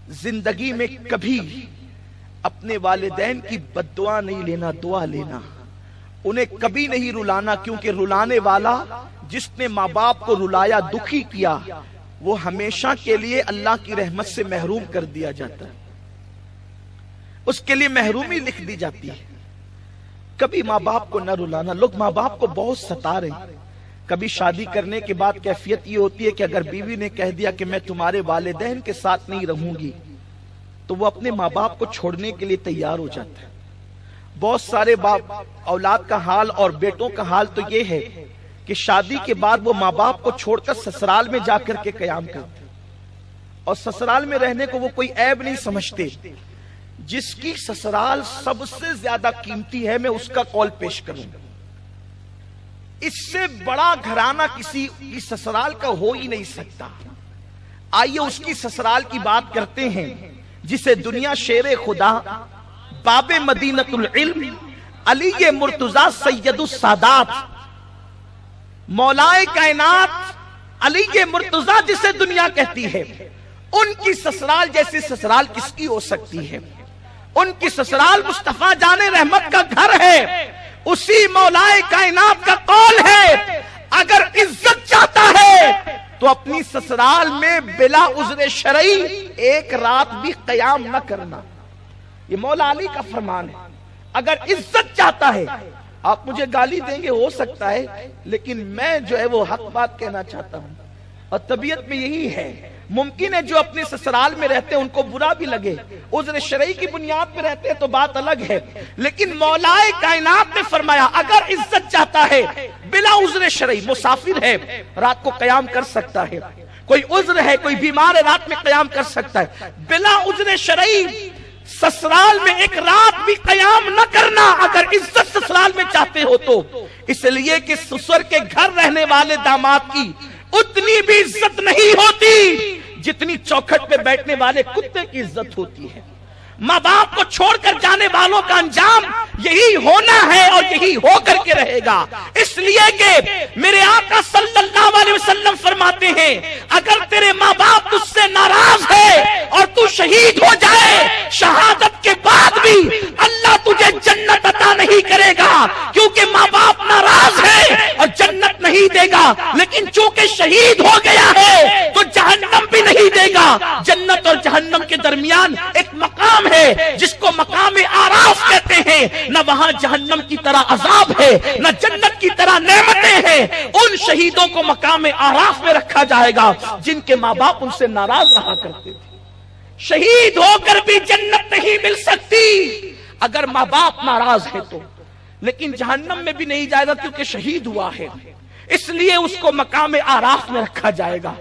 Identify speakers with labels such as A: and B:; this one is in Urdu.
A: زندگی میں کبھی اپنے والدین کی بد دعا نہیں لینا، دعا لینا. انہیں کبھی نہیں رلانا، کیونکہ رلانے والا جس نے ماں باپ کو رلایا، دکھی کیا، وہ ہمیشہ کے لیے اللہ کی رحمت سے محروم کر دیا جاتا ہے، اس کے لیے محرومی لکھ دی جاتی ہے. کبھی ماں باپ کو نہ رلانا. لوگ ماں باپ کو بہت ستا رہے ہیں. کبھی شادی کرنے کے بعد کیفیت یہ ہوتی ہے کہ اگر بیوی نے کہہ دیا کہ میں تمہارے والدین کے ساتھ نہیں رہوں گی، تو وہ اپنے ماں باپ کو چھوڑنے کے لیے تیار ہو جاتا ہے. بہت سارے باپ اولاد کا حال اور بیٹوں کا حال تو یہ ہے کہ شادی کے بعد وہ ماں باپ کو چھوڑ کر سسرال میں جا کر کے قیام کرتے، اور سسرال میں رہنے کو وہ کوئی عیب نہیں سمجھتے. جس کی سسرال سب سے زیادہ قیمتی ہے، میں اس کا قول پیش کروں. اس سے بڑا گھرانہ کسی کی سسرال کا ہو ہی نہیں سکتا. آئیے اس کی سسرال کی بات کرتے ہیں جسے دنیا شیر خدا، باب مدینۃ العلم، علی مرتضی سید السادات، مولائے کائنات علی مرتضی جسے دنیا کہتی ہے، ان کی سسرال جیسی سسرال کس کی ہو سکتی ہے؟ ان کی سسرال مصطفیٰ جان رحمت کا گھر ہے. اسی مولائے کائنات کا قول ہے اگر عزت چاہتا ہے تو اپنی سسرال میں بلا عذر شرعی ایک رات بھی قیام نہ کرنا. یہ مولا علی کا فرمان ہے. اگر عزت چاہتا ہے، آپ مجھے گالی دیں گے ہو سکتا ہے، لیکن میں جو ہے وہ حق بات کہنا چاہتا ہوں، اور طبیعت میں یہی ہے. ممکن ہے جو اپنے سسرال میں رہتے ہیں ان کو برا بھی لگے، عذر شرعی کی بنیاد پہ رہتے ہیں تو بات الگ ہے، لیکن مولائے کائنات نے فرمایا اگر عزت چاہتا ہے بلا عذر شرعی، مسافر ہے رات کو قیام کر سکتا ہے، کوئی عذر ہے، کوئی بیمار ہے رات میں قیام کر سکتا ہے، بلا عذر شرعی سسرال میں ایک رات بھی قیام نہ کرنا اگر عزت سسرال میں چاہتے ہو تو. اس لیے کہ سسر کے گھر رہنے والے داماد کی اتنی بھی عزت نہیں ہوتی جتنی چوکھٹ پہ بیٹھنے والے کتے کی عزت ہوتی ہے. ماں باپ کو چھوڑ کر جانے والوں کا انجام یہی ہونا ہے اور یہی ہو کر کے رہے گا. اس لیے کہ میرے آقا صلی اللہ علیہ وسلم فرماتے ہیں اگر تیرے ماں باپ تجھ سے ناراض ہے اور تو شہید ہو جائے، شہادت کے بعد بھی اللہ تجھے جنت عطا نہیں کرے گا، کیونکہ ماں باپ ناراض ہے اور جنت نہیں دے گا. لیکن چونکہ شہید ہو گیا ہے تو جہنم بھی نہیں دے گا. جنت اور جہنم کے درمیان ایک مقام ہے جس کو مقام آراف کہتے ہیں. نہ وہاں جہنم کی طرح عذاب ہے، نہ جنت کی طرح نعمتیں ہیں. ان شہیدوں کو مقام آراف میں رکھا جائے گا جن کے ماں باپ ان سے ناراض رہا کرتے تھے. شہید ہو کر بھی جنت نہیں مل سکتی اگر ماں باپ ناراض ہے تو، لیکن جہنم میں بھی نہیں جائے گا کیونکہ شہید ہوا ہے. اس لیے اس کو مقام آراف میں رکھا جائے گا.